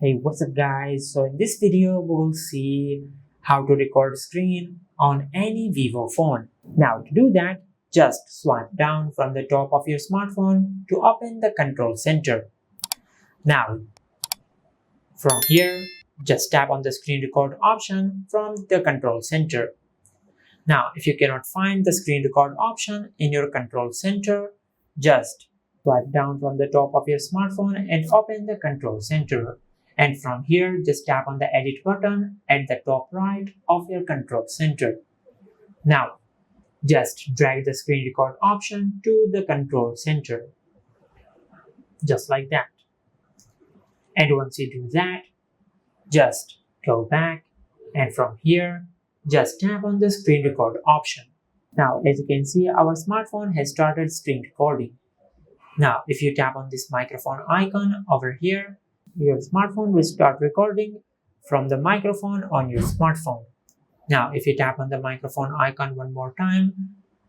Hey, what's up guys? So in this video, we will see how to record screen on any Vivo phone. Now to do that, just swipe down from the top of your smartphone to open the control center. Now from here, just tap on the screen record option from the control center. Now if you cannot find the screen record option in your control center, just swipe down from the top of your smartphone and open the control center. And from here, just tap on the edit button at the top right of your control center. Now, just drag the screen record option to the control center, just like that. And once you do that, just go back and from here, just tap on the screen record option. Now, as you can see, our smartphone has started screen recording. Now, if you tap on this microphone icon over here, your smartphone will start recording from the microphone on your smartphone. Now, if you tap on the microphone icon one more time,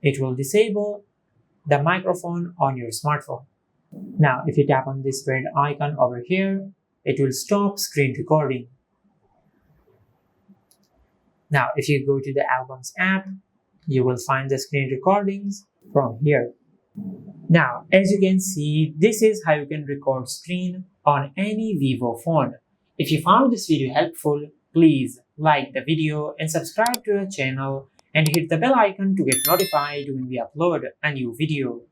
it will disable the microphone on your smartphone. Now, if you tap on this red icon over here, it will stop screen recording. Now, if you go to the Albums app, you will find the screen recordings from here. Now, as you can see, this is how you can record screen on any Vivo phone. If you found this video helpful, please like the video and subscribe to our channel and hit the bell icon to get notified when we upload a new video.